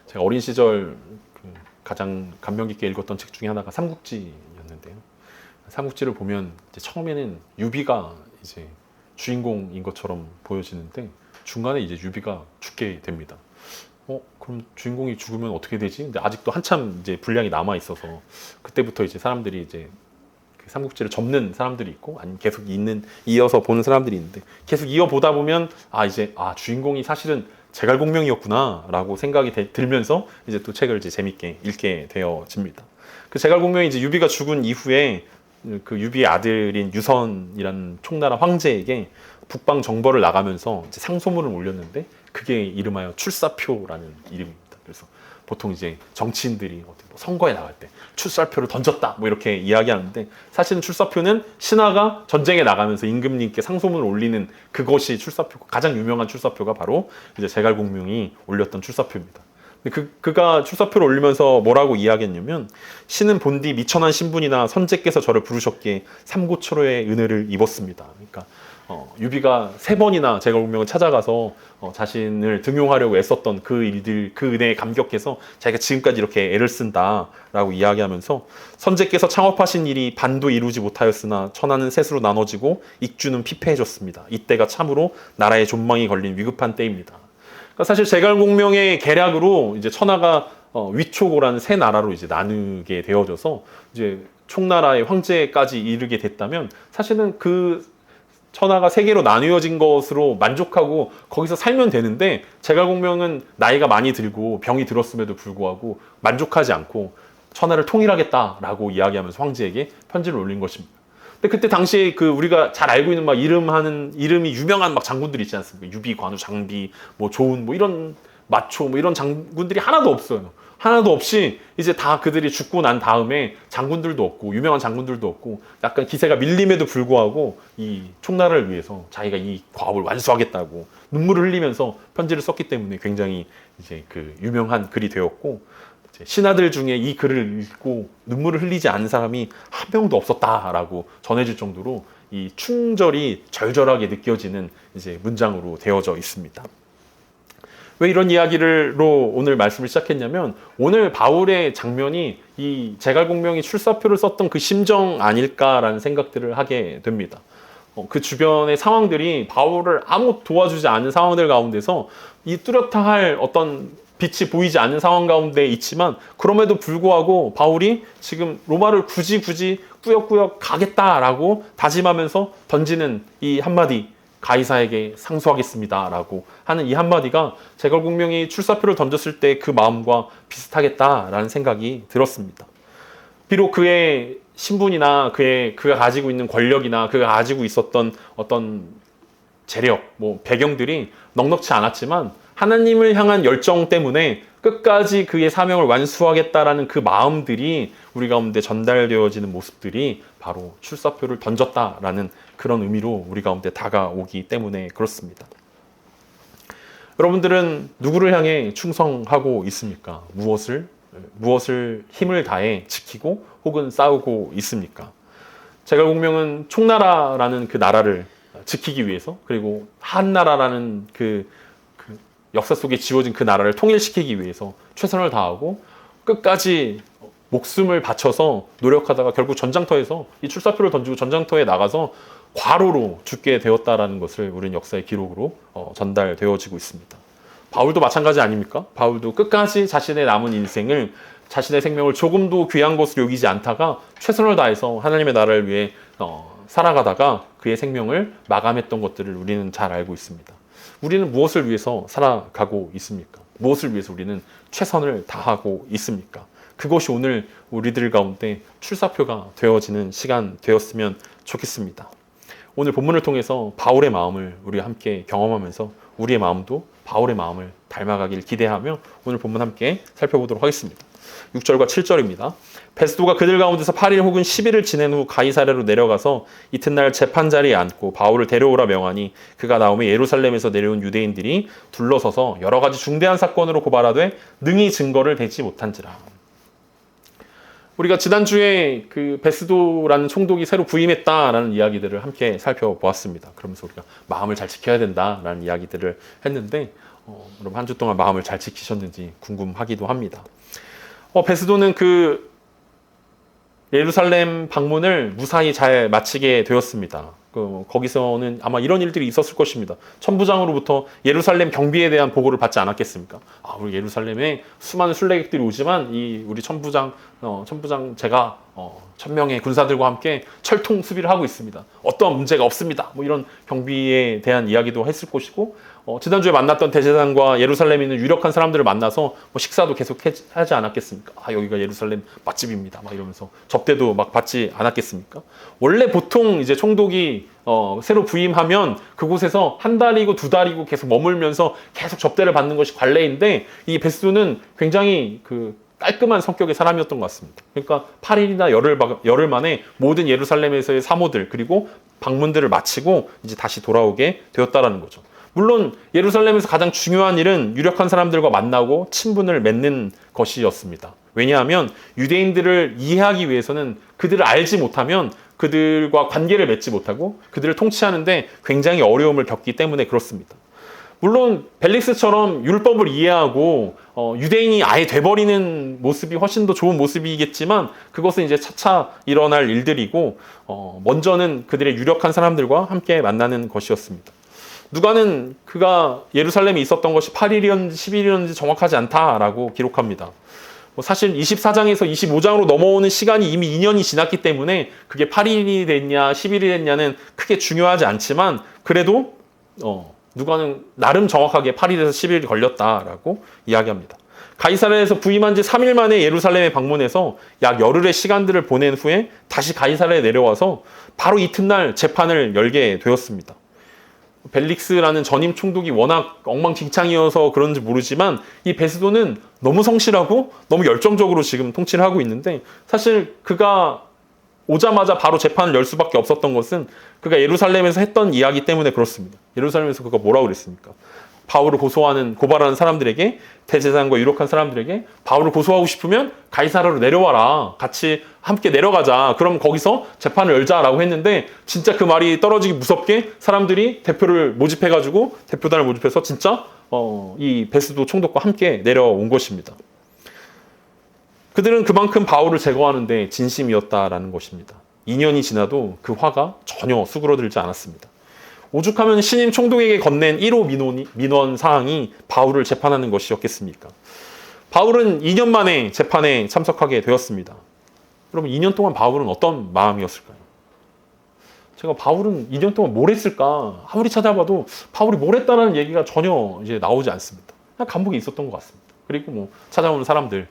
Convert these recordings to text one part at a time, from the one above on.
제가 어린 시절 가장 감명 깊게 읽었던 책 중에 하나가 삼국지였는데요. 삼국지를 보면 이제 처음에는 유비가 이제 주인공인 것처럼 보여지는데 중간에 이제 유비가 죽게 됩니다. 그럼 주인공이 죽으면 어떻게 되지? 근데 아직도 한참 이제 분량이 남아 있어서 그때부터 이제 사람들이 이제 그 삼국지를 접는 사람들이 있고 아니면 계속 이어서 보는 사람들이 있는데 계속 이어 보다 보면 이제 주인공이 사실은 제갈공명이었구나라고 생각이 들면서 이제 또 책을 이제 재밌게 읽게 되어집니다. 그 제갈공명이 이제 유비가 죽은 이후에 그 유비의 아들인 유선이라는 총나라 황제에게 북방 정벌을 나가면서 이제 상소문을 올렸는데 그게 이름하여 출사표라는 이름입니다. 그래서 보통 이제 정치인들이 뭐 선거에 나갈 때 출사표를 던졌다 뭐 이렇게 이야기하는데 사실은 출사표는 신하가 전쟁에 나가면서 임금님께 상소문을 올리는 그것이 출사표고 가장 유명한 출사표가 바로 이제 제갈공명이 올렸던 출사표입니다. 근데 그가 출사표를 올리면서 뭐라고 이야기했냐면 신은 본디 미천한 신분이나 선제께서 저를 부르셨기에 삼고초로의 은혜를 입었습니다. 그러니까 유비가 3번이나 제갈공명을 찾아가서 자신을 등용하려고 애썼던 그 일들, 그 은혜에 감격해서 자기가 지금까지 이렇게 애를 쓴다라고 이야기하면서 선제께서 창업하신 일이 반도 이루지 못하였으나 천하는 셋으로 나눠지고 익주는 피폐해졌습니다. 이때가 참으로 나라의 존망이 걸린 위급한 때입니다. 그러니까 사실 제갈공명의 계략으로 이제 천하가 위초고라는 세 나라로 이제 나누게 되어져서 이제 총나라의 황제까지 이르게 됐다면 사실은 그 천하가 3개로 나뉘어진 것으로 만족하고 거기서 살면 되는데 제갈공명은 나이가 많이 들고 병이 들었음에도 불구하고 만족하지 않고 천하를 통일하겠다라고 이야기하면서 황제에게 편지를 올린 것입니다. 근데 그때 당시에 그 우리가 잘 알고 있는 막 이름이 유명한 막 장군들이 있지 않습니까? 유비, 관우, 장비, 뭐 조운, 뭐 이런 마초, 뭐 이런 장군들이 하나도 없어요. 하나도 없이 이제 다 그들이 죽고 난 다음에 장군들도 없고 유명한 장군들도 없고 약간 기세가 밀림에도 불구하고 이 총나라를 위해서 자기가 이 과업을 완수하겠다고 눈물을 흘리면서 편지를 썼기 때문에 굉장히 이제 그 유명한 글이 되었고 신하들 중에 이 글을 읽고 눈물을 흘리지 않은 사람이 한 명도 없었다라고 전해질 정도로 이 충절이 절절하게 느껴지는 이제 문장으로 되어져 있습니다. 왜 이런 이야기로 오늘 말씀을 시작했냐면 오늘 바울의 장면이 이 제갈공명이 출사표를 썼던 그 심정 아닐까라는 생각들을 하게 됩니다. 그 주변의 상황들이 바울을 아무 도와주지 않는 상황들 가운데서 이 뚜렷하 할 어떤 빛이 보이지 않는 상황 가운데 있지만 그럼에도 불구하고 바울이 지금 로마를 굳이 꾸역꾸역 가겠다라고 다짐하면서 던지는 이 한마디 가이사에게 상소하겠습니다 라고 하는 이 한마디가 제갈공명이 출사표를 던졌을 때 그 마음과 비슷하겠다라는 생각이 들었습니다. 비록 그의 신분이나 그가 가지고 있는 권력이나 그가 가지고 있었던 어떤 재력, 뭐 배경들이 넉넉치 않았지만 하나님을 향한 열정 때문에 끝까지 그의 사명을 완수하겠다라는 그 마음들이 우리 가운데 전달되어지는 모습들이 바로 출사표를 던졌다라는 그런 의미로 우리 가운데 다가오기 때문에 그렇습니다. 여러분들은 누구를 향해 충성하고 있습니까? 무엇을 힘을 다해 지키고 혹은 싸우고 있습니까? 제갈공명은 총나라라는 그 나라를 지키기 위해서 그리고 한나라라는 그 역사 속에 지워진 그 나라를 통일시키기 위해서 최선을 다하고 끝까지 목숨을 바쳐서 노력하다가 결국 전장터에서 이 출사표를 던지고 전장터에 나가서 과로로 죽게 되었다라는 것을 우리는 역사의 기록으로 전달되어지고 있습니다. 바울도 마찬가지 아닙니까? 바울도 끝까지 자신의 남은 인생을 자신의 생명을 조금도 귀한 것으로 여기지 않다가 최선을 다해서 하나님의 나라를 위해 살아가다가 그의 생명을 마감했던 것들을 우리는 잘 알고 있습니다. 우리는 무엇을 위해서 살아가고 있습니까? 무엇을 위해서 우리는 최선을 다하고 있습니까? 그것이 오늘 우리들 가운데 출사표가 되어지는 시간 되었으면 좋겠습니다. 오늘 본문을 통해서 바울의 마음을 우리가 함께 경험하면서 우리의 마음도 바울의 마음을 닮아가길 기대하며 오늘 본문 함께 살펴보도록 하겠습니다. 6절과 7절입니다. 베스도가 그들 가운데서 8일 혹은 10일을 지낸 후 가이사랴로 내려가서 이튿날 재판자리에 앉고 바울을 데려오라 명하니 그가 나오며 예루살렘에서 내려온 유대인들이 둘러서서 여러 가지 중대한 사건으로 고발하되 능히 증거를 대지 못한지라. 우리가 지난주에 그 베스도라는 총독이 새로 부임했다라는 이야기들을 함께 살펴보았습니다. 그러면서 우리가 마음을 잘 지켜야 된다라는 이야기들을 했는데 여러분 한 주 동안 마음을 잘 지키셨는지 궁금하기도 합니다. 베스도는 그 예루살렘 방문을 무사히 잘 마치게 되었습니다. 거기서는 아마 이런 일들이 있었을 것입니다. 천부장으로부터 예루살렘 경비에 대한 보고를 받지 않았겠습니까? 우리 예루살렘에 수많은 순례객들이 오지만 우리 천부장 제가 1000명의 군사들과 함께 철통 수비를 하고 있습니다. 어떠한 문제가 없습니다. 뭐 이런 경비에 대한 이야기도 했을 것이고, 지난주에 만났던 대제사장과 예루살렘에 있는 유력한 사람들을 만나서 뭐 식사도 계속 하지 않았겠습니까? 여기가 예루살렘 맛집입니다. 막 이러면서 접대도 막 받지 않았겠습니까? 원래 보통 이제 총독이 새로 부임하면 그곳에서 한 달이고 두 달이고 계속 머물면서 계속 접대를 받는 것이 관례인데, 이 베스도는 굉장히 깔끔한 성격의 사람이었던 것 같습니다. 그러니까 8일이나 열흘 만에 모든 예루살렘에서의 사모들 그리고 방문들을 마치고 이제 다시 돌아오게 되었다라는 거죠. 물론 예루살렘에서 가장 중요한 일은 유력한 사람들과 만나고 친분을 맺는 것이었습니다. 왜냐하면 유대인들을 이해하기 위해서는 그들을 알지 못하면 그들과 관계를 맺지 못하고 그들을 통치하는데 굉장히 어려움을 겪기 때문에 그렇습니다. 물론 벨릭스처럼 율법을 이해하고 유대인이 아예 돼버리는 모습이 훨씬 더 좋은 모습이겠지만, 그것은 이제 차차 일어날 일들이고 먼저는 그들의 유력한 사람들과 함께 만나는 것이었습니다. 누가는 그가 예루살렘에 있었던 것이 8일이었는지 10일이었는지 정확하지 않다라고 기록합니다. 사실 24장에서 25장으로 넘어오는 시간이 이미 2년이 지났기 때문에 그게 8일이 됐냐 10일이 됐냐는 크게 중요하지 않지만, 그래도 누가는 나름 정확하게 8일에서 10일이 걸렸다라고 이야기합니다. 가이사랴에서 부임한 지 3일 만에 예루살렘에 방문해서 약 열흘의 시간들을 보낸 후에 다시 가이사랴에 내려와서 바로 이튿날 재판을 열게 되었습니다. 벨릭스라는 전임 총독이 워낙 엉망진창이어서 그런지 모르지만 이 베스도는 너무 성실하고 너무 열정적으로 지금 통치를 하고 있는데, 사실 그가 오자마자 바로 재판을 열 수밖에 없었던 것은 그가 예루살렘에서 했던 이야기 때문에 그렇습니다. 예루살렘에서 그가 뭐라고 그랬습니까? 바울을 고발하는 사람들에게, 대제사장과 유력한 사람들에게 바울을 고소하고 싶으면 가이사랴로 내려와라. 같이 함께 내려가자. 그럼 거기서 재판을 열자라고 했는데, 진짜 그 말이 떨어지기 무섭게 사람들이 대표단을 모집해서 진짜 이 베스도 총독과 함께 내려온 것입니다. 그들은 그만큼 바울을 제거하는데 진심이었다라는 것입니다. 2년이 지나도 그 화가 전혀 수그러들지 않았습니다. 오죽하면 신임 총독에게 건넨 1호 민원 사항이 바울을 재판하는 것이었겠습니까? 바울은 2년 만에 재판에 참석하게 되었습니다. 여러분, 2년 동안 바울은 어떤 마음이었을까요? 제가 바울은 2년 동안 뭘 했을까? 아무리 찾아봐도 바울이 뭘 했다는 얘기가 전혀 이제 나오지 않습니다. 그냥 감옥에 있었던 것 같습니다. 그리고 뭐 찾아오는 사람들,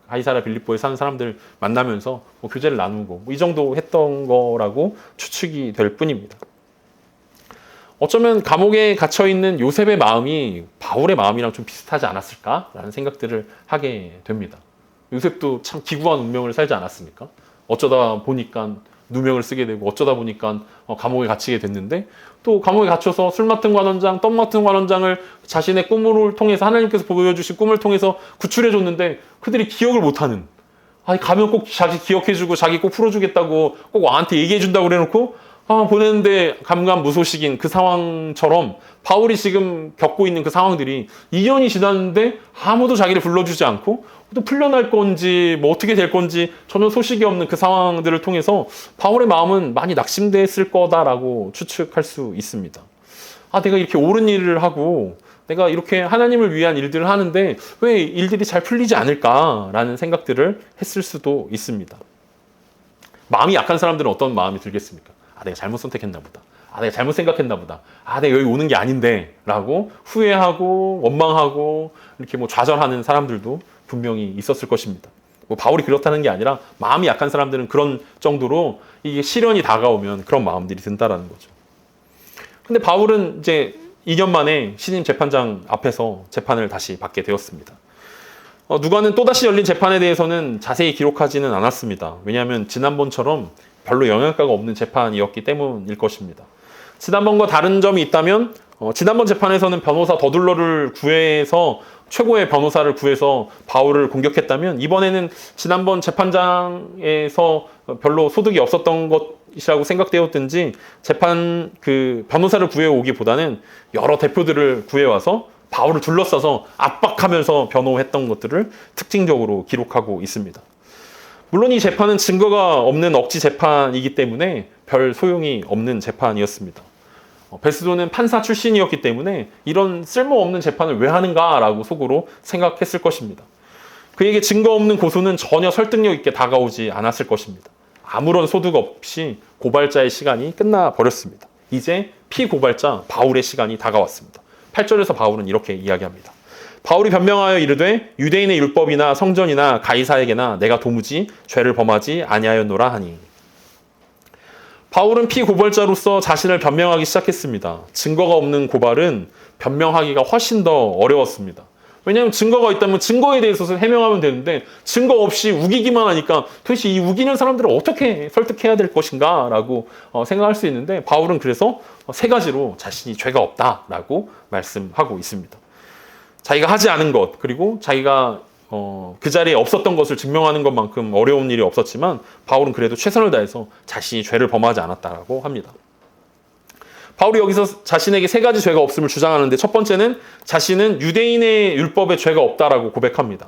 가이사랴 빌립보에 사는 사람들 만나면서 뭐 교제를 나누고 이 정도 했던 거라고 추측이 될 뿐입니다. 어쩌면 감옥에 갇혀있는 요셉의 마음이 바울의 마음이랑 좀 비슷하지 않았을까라는 생각들을 하게 됩니다. 요셉도 참 기구한 운명을 살지 않았습니까? 어쩌다 보니까 누명을 쓰게 되고 어쩌다 보니까 감옥에 갇히게 됐는데, 또 감옥에 갇혀서 술 맡은 관원장, 떡 맡은 관원장을 자신의 꿈을 통해서, 하나님께서 보여주신 꿈을 통해서 구출해 줬는데 그들이 기억을 못하는, 가면 꼭 자기 기억해주고 자기 꼭 풀어주겠다고 꼭 왕한테 얘기해준다고 그래놓고 보냈는데 감감무소식인 그 상황처럼 바울이 지금 겪고 있는 그 상황들이 2년이 지났는데 아무도 자기를 불러주지 않고 또 풀려날 건지 뭐 어떻게 될 건지 전혀 소식이 없는 그 상황들을 통해서 바울의 마음은 많이 낙심됐을 거다라고 추측할 수 있습니다. 내가 이렇게 옳은 일을 하고 내가 이렇게 하나님을 위한 일들을 하는데 왜 일들이 잘 풀리지 않을까라는 생각들을 했을 수도 있습니다. 마음이 약한 사람들은 어떤 마음이 들겠습니까? 내가 잘못 선택했나 보다. 내가 잘못 생각했나 보다. 내가 여기 오는 게 아닌데 라고 후회하고 원망하고 이렇게 뭐 좌절하는 사람들도 분명히 있었을 것입니다. 뭐 바울이 그렇다는 게 아니라 마음이 약한 사람들은 그런 정도로 이게 시련이 다가오면 그런 마음들이 든다라는 거죠. 근데 바울은 이제 2년 만에 신임 재판장 앞에서 재판을 다시 받게 되었습니다. 누가는 또다시 열린 재판에 대해서는 자세히 기록하지는 않았습니다. 왜냐하면 지난번처럼 별로 영향가가 없는 재판이었기 때문일 것입니다. 지난번과 다른 점이 있다면 지난번 재판에서는 변호사 더둘러를 구해서 최고의 변호사를 구해서 바울을 공격했다면, 이번에는 지난번 재판장에서 별로 소득이 없었던 것 것이라고 생각되었든지 재판 그 변호사를 구해오기보다는 여러 대표들을 구해와서 바울을 둘러싸서 압박하면서 변호했던 것들을 특징적으로 기록하고 있습니다. 물론 이 재판은 증거가 없는 억지 재판이기 때문에 별 소용이 없는 재판이었습니다. 베스도는 판사 출신이었기 때문에 이런 쓸모없는 재판을 왜 하는가라고 속으로 생각했을 것입니다. 그에게 증거 없는 고소는 전혀 설득력 있게 다가오지 않았을 것입니다. 아무런 소득 없이 고발자의 시간이 끝나버렸습니다. 이제 피고발자 바울의 시간이 다가왔습니다. 8절에서 바울은 이렇게 이야기합니다. 바울이 변명하여 이르되 유대인의 율법이나 성전이나 가이사에게나 내가 도무지 죄를 범하지 아니하였노라 하니. 바울은 피고발자로서 자신을 변명하기 시작했습니다. 증거가 없는 고발은 변명하기가 훨씬 더 어려웠습니다. 왜냐하면 증거가 있다면 증거에 대해서 해명하면 되는데 증거 없이 우기기만 하니까 도대체 이 우기는 사람들을 어떻게 설득해야 될 것인가 라고 생각할 수 있는데 바울은 그래서 세 가지로 자신이 죄가 없다라고 말씀하고 있습니다. 자기가 하지 않은 것, 그리고 자기가 그 자리에 없었던 것을 증명하는 것만큼 어려운 일이 없었지만 바울은 그래도 최선을 다해서 자신이 죄를 범하지 않았다라고 합니다. 바울이 여기서 자신에게 세 가지 죄가 없음을 주장하는데 첫 번째는 자신은 유대인의 율법에 죄가 없다라고 고백합니다.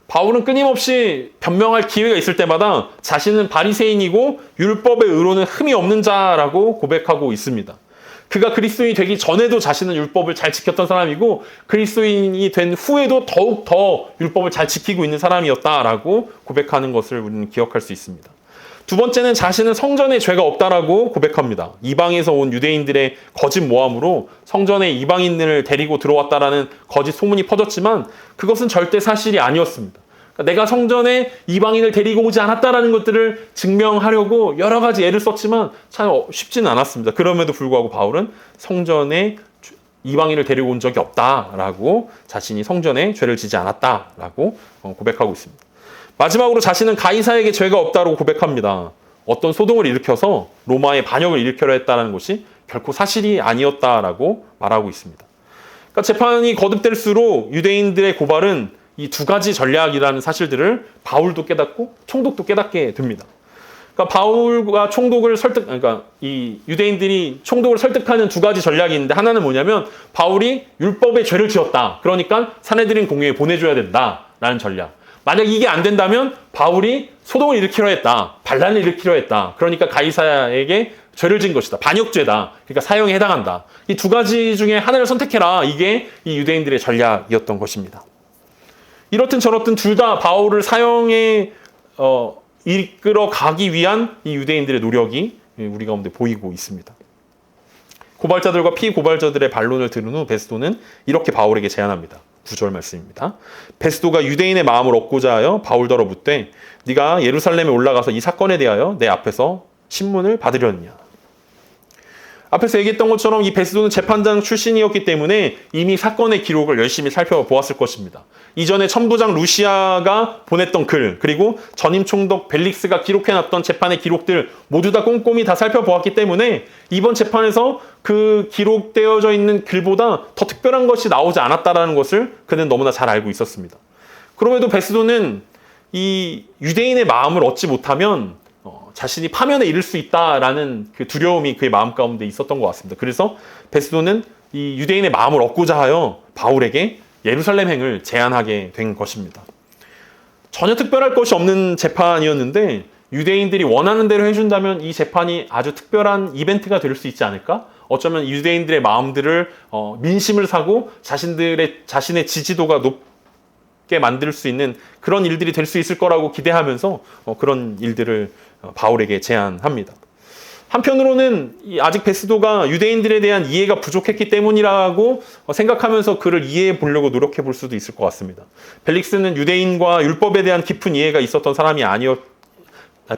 바울은 끊임없이 변명할 기회가 있을 때마다 자신은 바리새인이고 율법의 의로는 흠이 없는 자라고 고백하고 있습니다. 그가 그리스도인이 되기 전에도 자신은 율법을 잘 지켰던 사람이고 그리스도인이 된 후에도 더욱 더 율법을 잘 지키고 있는 사람이었다라고 고백하는 것을 우리는 기억할 수 있습니다. 두 번째는 자신은 성전에 죄가 없다라고 고백합니다. 이방에서 온 유대인들의 거짓 모함으로 성전에 이방인을 데리고 들어왔다라는 거짓 소문이 퍼졌지만 그것은 절대 사실이 아니었습니다. 그러니까 내가 성전에 이방인을 데리고 오지 않았다라는 것들을 증명하려고 여러 가지 애를 썼지만 참 쉽지는 않았습니다. 그럼에도 불구하고 바울은 성전에 이방인을 데리고 온 적이 없다라고 자신이 성전에 죄를 지지 않았다라고 고백하고 있습니다. 마지막으로 자신은 가이사에게 죄가 없다고 고백합니다. 어떤 소동을 일으켜서 로마의 반역을 일으켜려 했다는 것이 결코 사실이 아니었다라고 말하고 있습니다. 그러니까 재판이 거듭될수록 유대인들의 고발은 이 두 가지 전략이라는 사실들을 바울도 깨닫고 총독도 깨닫게 됩니다. 그러니까 바울과 총독을 그러니까 이 유대인들이 총독을 설득하는 두 가지 전략이 있는데 하나는 뭐냐면 바울이 율법에 죄를 지었다. 그러니까 산헤드린 공회에 보내줘야 된다라는 전략. 만약 이게 안 된다면 바울이 소동을 일으키려 했다. 반란을 일으키려 했다. 그러니까 가이사에게 죄를 지은 것이다. 반역죄다. 그러니까 사형에 해당한다. 이 두 가지 중에 하나를 선택해라. 이게 이 유대인들의 전략이었던 것입니다. 이렇든 저렇든 둘 다 바울을 사형에 이끌어 가기 위한 이 유대인들의 노력이 우리 가운데 보이고 있습니다. 고발자들과 피고발자들의 반론을 들은 후 베스도는 이렇게 바울에게 제안합니다. 9절 말씀입니다. 베스도가 유대인의 마음을 얻고자 하여 바울더러 묻되 네가 예루살렘에 올라가서 이 사건에 대하여 내 앞에서 신문을 받으려느냐. 앞에서 얘기했던 것처럼 이 베스도는 재판장 출신이었기 때문에 이미 사건의 기록을 열심히 살펴보았을 것입니다. 이전에 천부장 루시아가 보냈던 글, 그리고 전임 총독 벨릭스가 기록해놨던 재판의 기록들 모두 다 꼼꼼히 다 살펴보았기 때문에 이번 재판에서 그 기록되어져 있는 글보다 더 특별한 것이 나오지 않았다는 것을 그는 너무나 잘 알고 있었습니다. 그럼에도 베스도는 이 유대인의 마음을 얻지 못하면 자신이 파면에 이를 수 있다라는 그 두려움이 그의 마음 가운데 있었던 것 같습니다. 그래서 베스도는 이 유대인의 마음을 얻고자 하여 바울에게 예루살렘행을 제안하게 된 것입니다. 전혀 특별할 것이 없는 재판이었는데 유대인들이 원하는 대로 해준다면 이 재판이 아주 특별한 이벤트가 될 수 있지 않을까? 어쩌면 유대인들의 마음들을 민심을 사고 자신의 지지도가 높게 만들 수 있는 그런 일들이 될 수 있을 거라고 기대하면서 그런 일들을 바울에게 제안합니다. 한편으로는 아직 베스도가 유대인들에 대한 이해가 부족했기 때문이라고 생각하면서 그를 이해해 보려고 노력해 볼 수도 있을 것 같습니다. 벨릭스는 유대인과 율법에 대한 깊은 이해가 있었던 사람이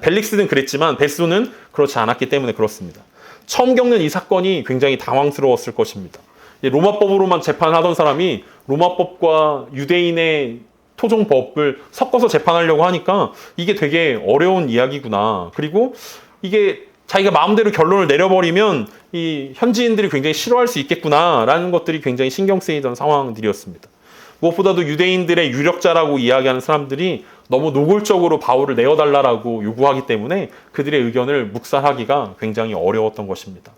벨릭스는 그랬지만 베스도는 그렇지 않았기 때문에 그렇습니다. 처음 겪는 이 사건이 굉장히 당황스러웠을 것입니다. 로마법으로만 재판하던 사람이 로마법과 유대인의 토종법을 섞어서 재판하려고 하니까 이게 되게 어려운 이야기구나. 그리고 이게 자기가 마음대로 결론을 내려버리면 이 현지인들이 굉장히 싫어할 수 있겠구나라는 것들이 굉장히 신경 쓰이던 상황들이었습니다. 무엇보다도 유대인들의 유력자라고 이야기하는 사람들이 너무 노골적으로 바울을 내어달라고 요구하기 때문에 그들의 의견을 묵살하기가 굉장히 어려웠던 것입니다.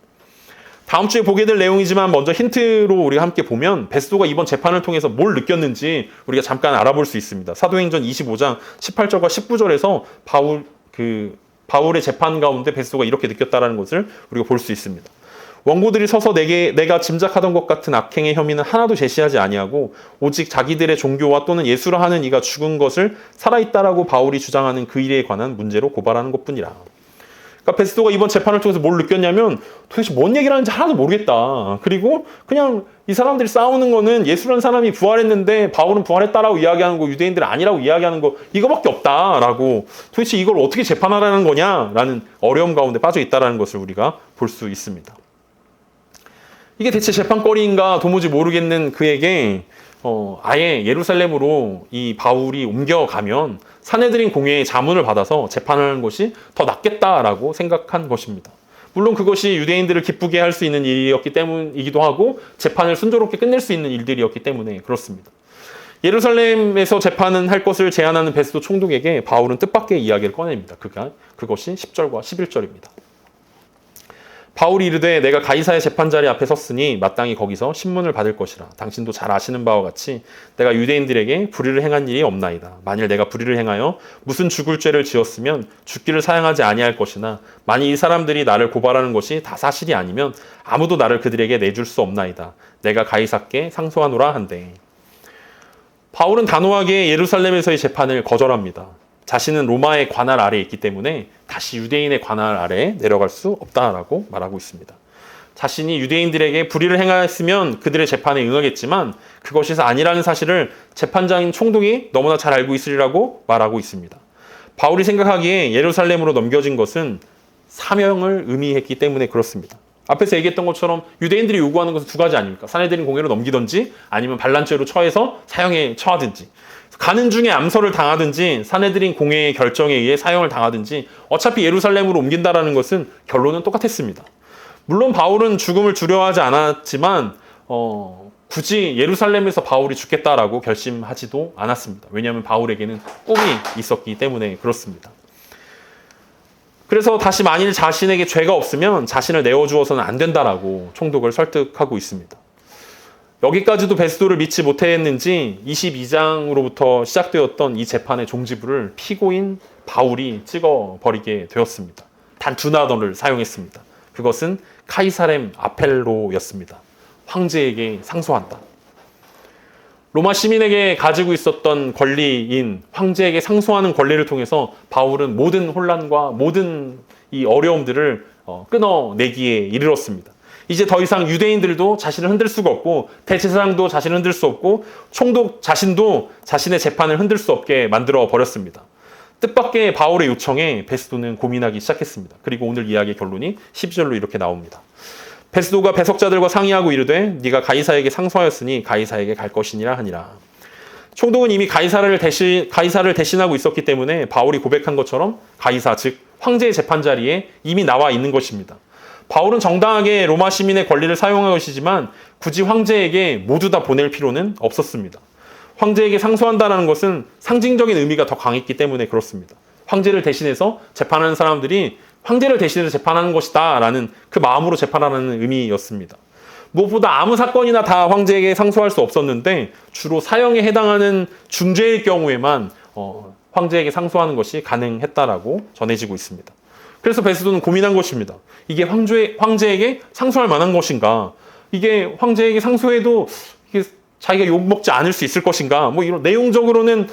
다음 주에 보게 될 내용이지만 먼저 힌트로 우리가 함께 보면 베스도가 이번 재판을 통해서 뭘 느꼈는지 우리가 잠깐 알아볼 수 있습니다. 사도행전 25장 18절과 19절에서 바울의 재판 가운데 베스도가 이렇게 느꼈다라는 것을 우리가 볼 수 있습니다. 원고들이 서서 내가 짐작하던 것 같은 악행의 혐의는 하나도 제시하지 아니하고 오직 자기들의 종교와 또는 예수라 하는 이가 죽은 것을 살아있다라고 바울이 주장하는 그 일에 관한 문제로 고발하는 것뿐이라. 그러니까 베스도가 이번 재판을 통해서 뭘 느꼈냐면 도대체 뭔 얘기를 하는지 하나도 모르겠다. 그리고 그냥 이 사람들이 싸우는 거는 예수라는 사람이 부활했는데 바울은 부활했다라고 이야기하는 거, 유대인들은 아니라고 이야기하는 거 이거밖에 없다라고, 도대체 이걸 어떻게 재판하라는 거냐라는 어려움 가운데 빠져 있다라는 것을 우리가 볼 수 있습니다. 이게 대체 재판거리인가 도무지 모르겠는 그에게 아예 예루살렘으로 이 바울이 옮겨가면 사내들인 공회의 자문을 받아서 재판하는 것이 더 낫겠다라고 생각한 것입니다. 물론 그것이 유대인들을 기쁘게 할 수 있는 일이었기 때문이기도 하고 재판을 순조롭게 끝낼 수 있는 일들이었기 때문에 그렇습니다. 예루살렘에서 재판은 할 것을 제안하는 베스도 총독에게 바울은 뜻밖의 이야기를 꺼냅니다. 그것이 10절과 11절입니다. 바울이 이르되 내가 가이사의 재판자리 앞에 섰으니 마땅히 거기서 신문을 받을 것이라. 당신도 잘 아시는 바와 같이 내가 유대인들에게 불의를 행한 일이 없나이다. 만일 내가 불의를 행하여 무슨 죽을 죄를 지었으면 죽기를 사양하지 아니할 것이나 만일 이 사람들이 나를 고발하는 것이 다 사실이 아니면 아무도 나를 그들에게 내줄 수 없나이다. 내가 가이사께 상소하노라 한대. 바울은 단호하게 예루살렘에서의 재판을 거절합니다. 자신은 로마의 관할 아래에 있기 때문에 다시 유대인의 관할 아래에 내려갈 수 없다라고 말하고 있습니다. 자신이 유대인들에게 불의를 행하였으면 그들의 재판에 응하겠지만 그것이 아니라는 사실을 재판장인 총독이 너무나 잘 알고 있으리라고 말하고 있습니다. 바울이 생각하기에 예루살렘으로 넘겨진 것은 사명을 의미했기 때문에 그렇습니다. 앞에서 얘기했던 것처럼 유대인들이 요구하는 것은 두 가지 아닙니까? 사내들인 공회로 넘기든지 아니면 반란죄로 처해서 사형에 처하든지, 가는 중에 암살을 당하든지 사내들인 공회의 결정에 의해 사형을 당하든지 어차피 예루살렘으로 옮긴다라는 것은 결론은 똑같았습니다. 물론 바울은 죽음을 두려워하지 않았지만 굳이 예루살렘에서 바울이 죽겠다라고 결심하지도 않았습니다. 왜냐하면 바울에게는 꿈이 있었기 때문에 그렇습니다. 그래서 다시 만일 자신에게 죄가 없으면 자신을 내어주어서는 안 된다라고 총독을 설득하고 있습니다. 여기까지도 베스도를 믿지 못했는지 22장으로부터 시작되었던 이 재판의 종지부를 피고인 바울이 찍어버리게 되었습니다. 단 두 단어를 사용했습니다. 그것은 카이사렘 아펠로였습니다. 황제에게 상소한다. 로마 시민에게 가지고 있었던 권리인 황제에게 상소하는 권리를 통해서 바울은 모든 혼란과 모든 이 어려움들을 끊어내기에 이르렀습니다. 이제 더 이상 유대인들도 자신을 흔들 수가 없고 대제사장도 자신을 흔들 수 없고 총독 자신도 자신의 재판을 흔들 수 없게 만들어 버렸습니다. 뜻밖의 바울의 요청에 베스도는 고민하기 시작했습니다. 그리고 오늘 이야기의 결론이 12절로 이렇게 나옵니다. 베스도가 배석자들과 상의하고 이르되 네가 가이사에게 상소하였으니 가이사에게 갈 것이니라 하니라. 총독은 이미 가이사를 대신하고 있었기 때문에 바울이 고백한 것처럼 가이사 즉 황제의 재판 자리에 이미 나와 있는 것입니다. 바울은 정당하게 로마 시민의 권리를 사용한 것이지만 굳이 황제에게 모두 다 보낼 필요는 없었습니다. 황제에게 상소한다는 것은 상징적인 의미가 더 강했기 때문에 그렇습니다. 황제를 대신해서 재판하는 사람들이 황제를 대신해서 재판하는 것이다 라는 그 마음으로 재판하는 의미였습니다. 무엇보다 아무 사건이나 다 황제에게 상소할 수 없었는데 주로 사형에 해당하는 중죄일 경우에만 황제에게 상소하는 것이 가능했다라고 전해지고 있습니다. 그래서 베스도는 고민한 것입니다. 이게 황제에게 상소할 만한 것인가? 이게 황제에게 상소해도 이게 자기가 욕먹지 않을 수 있을 것인가? 뭐 이런 내용적으로는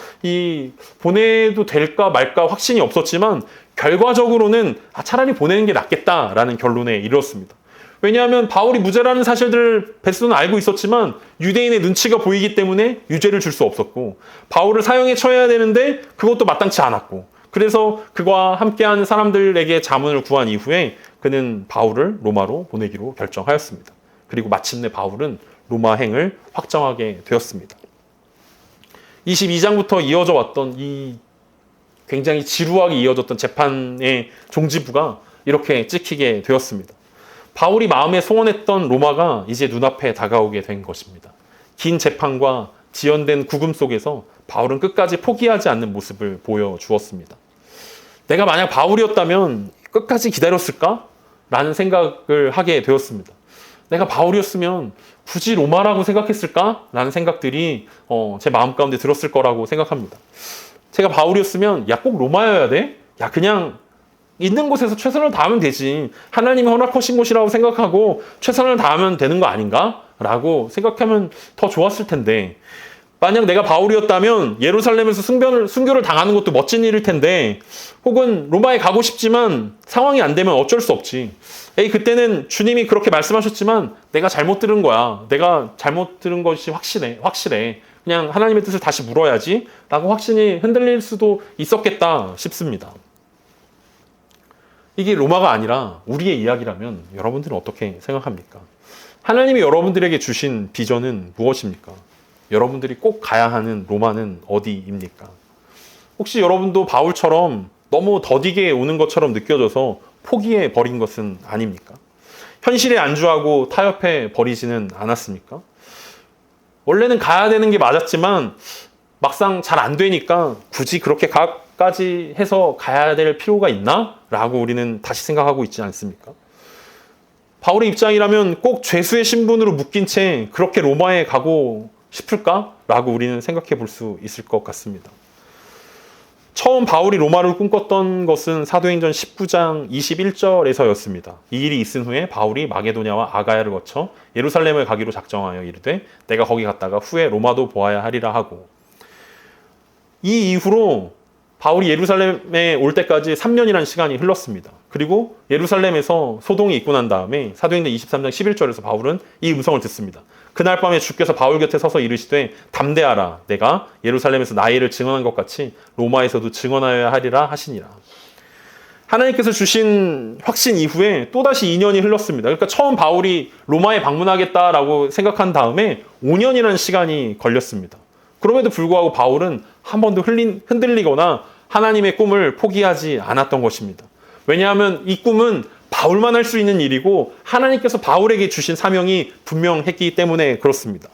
보내도 될까 말까 확신이 없었지만 결과적으로는 차라리 보내는 게 낫겠다라는 결론에 이르렀습니다. 왜냐하면 바울이 무죄라는 사실들을 베스도는 알고 있었지만 유대인의 눈치가 보이기 때문에 유죄를 줄 수 없었고 바울을 사형에 처해야 되는데 그것도 마땅치 않았고 그래서 그와 함께하는 사람들에게 자문을 구한 이후에 그는 바울을 로마로 보내기로 결정하였습니다. 그리고 마침내 바울은 로마행을 확정하게 되었습니다. 22장부터 이어져 왔던 이 굉장히 지루하게 이어졌던 재판의 종지부가 이렇게 찍히게 되었습니다. 바울이 마음에 소원했던 로마가 이제 눈앞에 다가오게 된 것입니다. 긴 재판과 지연된 구금 속에서 바울은 끝까지 포기하지 않는 모습을 보여주었습니다. 내가 만약 바울이었다면 끝까지 기다렸을까? 라는 생각을 하게 되었습니다. 내가 바울이었으면 굳이 로마라고 생각했을까? 라는 생각들이 제 마음 가운데 들었을 거라고 생각합니다. 제가 바울이었으면 야, 꼭 로마여야 돼? 야, 그냥 있는 곳에서 최선을 다하면 되지. 하나님이 허락하신 곳이라고 생각하고 최선을 다하면 되는 거 아닌가? 라고 생각하면 더 좋았을 텐데, 만약 내가 바울이었다면 예루살렘에서 순교를 당하는 것도 멋진 일일 텐데, 혹은 로마에 가고 싶지만 상황이 안 되면 어쩔 수 없지. 에이, 그때는 주님이 그렇게 말씀하셨지만 내가 잘못 들은 거야. 내가 잘못 들은 것이 확실해. 그냥 하나님의 뜻을 다시 물어야지 라고 확신이 흔들릴 수도 있었겠다 싶습니다. 이게 로마가 아니라 우리의 이야기라면 여러분들은 어떻게 생각합니까? 하나님이 여러분들에게 주신 비전은 무엇입니까? 여러분들이 꼭 가야 하는 로마는 어디입니까? 혹시 여러분도 바울처럼 너무 더디게 오는 것처럼 느껴져서 포기해 버린 것은 아닙니까? 현실에 안주하고 타협해 버리지는 않았습니까? 원래는 가야 되는 게 맞았지만 막상 잘 안 되니까 굳이 그렇게까지 해서 가야 될 필요가 있나? 라고 우리는 다시 생각하고 있지 않습니까? 바울의 입장이라면 꼭 죄수의 신분으로 묶인 채 그렇게 로마에 가고 싶을까? 라고 우리는 생각해 볼 수 있을 것 같습니다. 처음 바울이 로마를 꿈꿨던 것은 사도행전 19장 21절에서였습니다. 이 일이 있은 후에 바울이 마게도냐와 아가야를 거쳐 예루살렘을 가기로 작정하여 이르되 내가 거기 갔다가 후에 로마도 보아야 하리라 하고, 이 이후로 바울이 예루살렘에 올 때까지 3년이라는 시간이 흘렀습니다. 그리고 예루살렘에서 소동이 있고 난 다음에 사도행전 23장 11절에서 바울은 이 음성을 듣습니다. 그날 밤에 주께서 바울 곁에 서서 이르시되 담대하라, 내가 예루살렘에서 나의 일을 증언한 것 같이 로마에서도 증언하여야 하리라 하시니라. 하나님께서 주신 확신 이후에 또다시 2년이 흘렀습니다. 그러니까 처음 바울이 로마에 방문하겠다라고 생각한 다음에 5년이라는 시간이 걸렸습니다. 그럼에도 불구하고 바울은 한 번도 흔들리거나 하나님의 꿈을 포기하지 않았던 것입니다. 왜냐하면 이 꿈은 바울만 할 수 있는 일이고 하나님께서 바울에게 주신 사명이 분명했기 때문에 그렇습니다.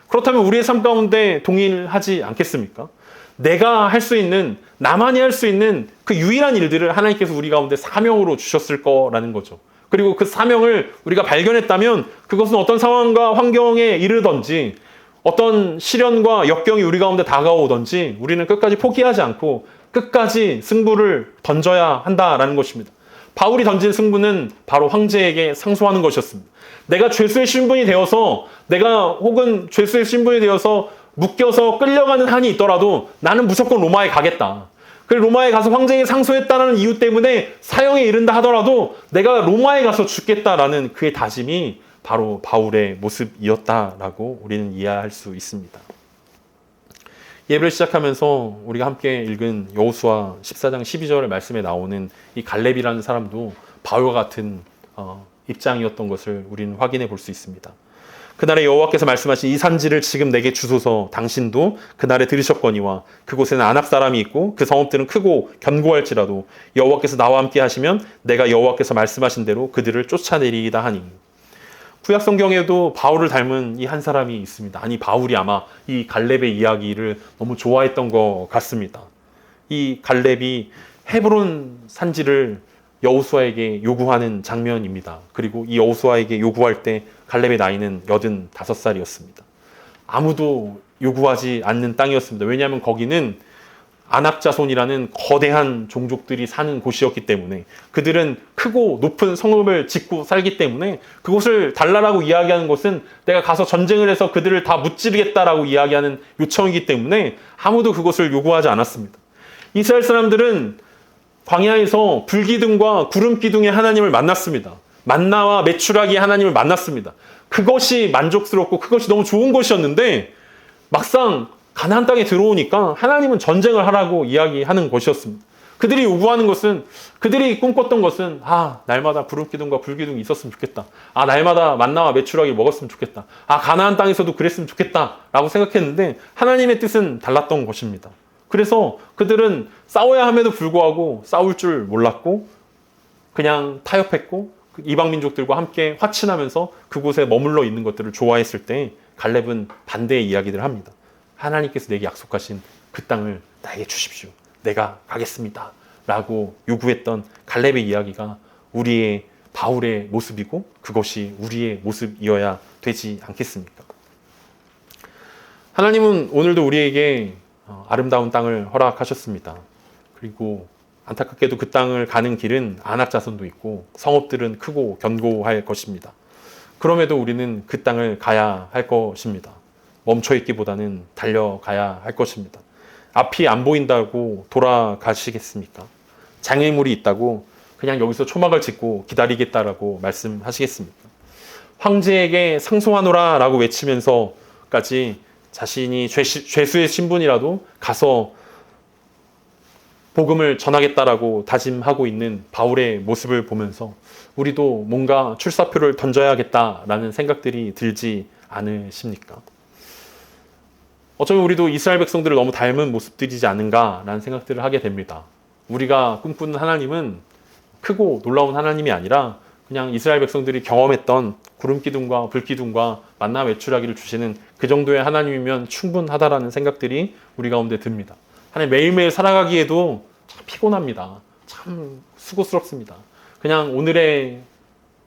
그렇다면 우리의 삶 가운데 동일하지 않겠습니까? 내가 할 수 있는, 나만이 할 수 있는 그 유일한 일들을 하나님께서 우리 가운데 사명으로 주셨을 거라는 거죠. 그리고 그 사명을 우리가 발견했다면 그것은 어떤 상황과 환경에 이르든지 어떤 시련과 역경이 우리 가운데 다가오든지 우리는 끝까지 포기하지 않고 끝까지 승부를 던져야 한다라는 것입니다. 바울이 던진 승부는 바로 황제에게 상소하는 것이었습니다. 내가 죄수의 신분이 되어서, 내가 혹은 죄수의 신분이 되어서 묶여서 끌려가는 한이 있더라도 나는 무조건 로마에 가겠다. 그리고 로마에 가서 황제에게 상소했다는 이유 때문에 사형에 이른다 하더라도 내가 로마에 가서 죽겠다라는 그의 다짐이 바로 바울의 모습이었다라고 우리는 이해할 수 있습니다. 예배를 시작하면서 우리가 함께 읽은 여호수아 14장 12절 말씀에 나오는 이 갈렙이라는 사람도 바울과 같은 입장이었던 것을 우리는 확인해 볼 수 있습니다. 그날에 여호와께서 말씀하신 이 산지를 지금 내게 주소서, 당신도 그날에 들으셨거니와 그곳에는 아낙 사람이 있고 그 성읍들은 크고 견고할지라도 여호와께서 나와 함께 하시면 내가 여호와께서 말씀하신 대로 그들을 쫓아내리이다 하니. 구약 성경에도 바울을 닮은 이 한 사람이 있습니다. 아니, 바울이 아마 이 갈렙의 이야기를 너무 좋아했던 것 같습니다. 이 갈렙이 헤브론 산지를 여호수아에게 요구하는 장면입니다. 그리고 이 여호수아에게 요구할 때 갈렙의 나이는 85살이었습니다. 아무도 요구하지 않는 땅이었습니다. 왜냐하면 거기는 아낙 자손이라는 거대한 종족들이 사는 곳이었기 때문에, 그들은 크고 높은 성읍을 짓고 살기 때문에 그곳을 달라라고 이야기하는 것은 내가 가서 전쟁을 해서 그들을 다 무찌르겠다라고 이야기하는 요청이기 때문에 아무도 그것을 요구하지 않았습니다. 이스라엘 사람들은 광야에서 불기둥과 구름기둥의 하나님을 만났습니다. 만나와 메추라기의 하나님을 만났습니다. 그것이 만족스럽고 그것이 너무 좋은 것이었는데 막상 가나안 땅에 들어오니까 하나님은 전쟁을 하라고 이야기하는 것이었습니다. 그들이 요구하는 것은, 그들이 꿈꿨던 것은 날마다 구름기둥과 불기둥이 있었으면 좋겠다. 날마다 만나와 메추라기를 먹었으면 좋겠다. 가나안 땅에서도 그랬으면 좋겠다 라고 생각했는데 하나님의 뜻은 달랐던 것입니다. 그래서 그들은 싸워야 함에도 불구하고 싸울 줄 몰랐고 그냥 타협했고 이방 민족들과 함께 화친하면서 그곳에 머물러 있는 것들을 좋아했을 때 갈렙은 반대의 이야기들을 합니다. 하나님께서 내게 약속하신 그 땅을 나에게 주십시오. 내가 가겠습니다. 라고 요구했던 갈렙의 이야기가 우리의 바울의 모습이고 그것이 우리의 모습이어야 되지 않겠습니까? 하나님은 오늘도 우리에게 아름다운 땅을 허락하셨습니다. 그리고 안타깝게도 그 땅을 가는 길은 안악자손도 있고 성읍들은 크고 견고할 것입니다. 그럼에도 우리는 그 땅을 가야 할 것입니다. 멈춰있기보다는 달려가야 할 것입니다. 앞이 안 보인다고 돌아가시겠습니까? 장애물이 있다고 그냥 여기서 초막을 짓고 기다리겠다라고 말씀하시겠습니까? 황제에게 상송하노라 라고 외치면서까지 자신이 죄수의 신분이라도 가서 복음을 전하겠다라고 다짐하고 있는 바울의 모습을 보면서 우리도 뭔가 출사표를 던져야겠다라는 생각들이 들지 않으십니까? 어쩌면 우리도 이스라엘 백성들을 너무 닮은 모습들이지 않은가라는 생각들을 하게 됩니다. 우리가 꿈꾸는 하나님은 크고 놀라운 하나님이 아니라 그냥 이스라엘 백성들이 경험했던 구름기둥과 불기둥과 만나 외출하기를 주시는 그 정도의 하나님이면 충분하다라는 생각들이 우리 가운데 듭니다. 하나님 매일매일 살아가기에도 참 피곤합니다. 참 수고스럽습니다. 그냥 오늘의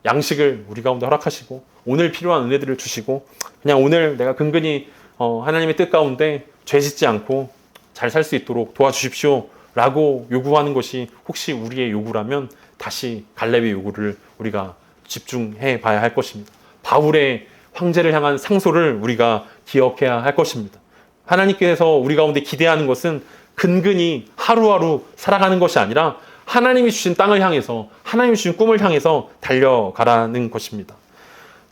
양식을 우리 가운데 허락하시고 오늘 필요한 은혜들을 주시고 그냥 오늘 내가 근근히 하나님의 뜻 가운데 죄 짓지 않고 잘 살 수 있도록 도와주십시오 라고 요구하는 것이 혹시 우리의 요구라면 다시 갈렙의 요구를 우리가 집중해 봐야 할 것입니다. 바울의 황제를 향한 상소를 우리가 기억해야 할 것입니다. 하나님께서 우리 가운데 기대하는 것은 근근히 하루하루 살아가는 것이 아니라 하나님이 주신 땅을 향해서 하나님이 주신 꿈을 향해서 달려가라는 것입니다.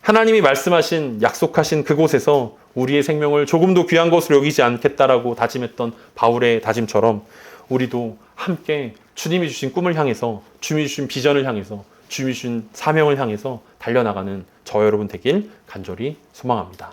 하나님이 말씀하신 약속하신 그곳에서 우리의 생명을 조금도 귀한 것으로 여기지 않겠다라고 다짐했던 바울의 다짐처럼 우리도 함께 주님이 주신 꿈을 향해서 주님이 주신 비전을 향해서 주님이 주신 사명을 향해서 달려나가는 저 여러분 되길 간절히 소망합니다.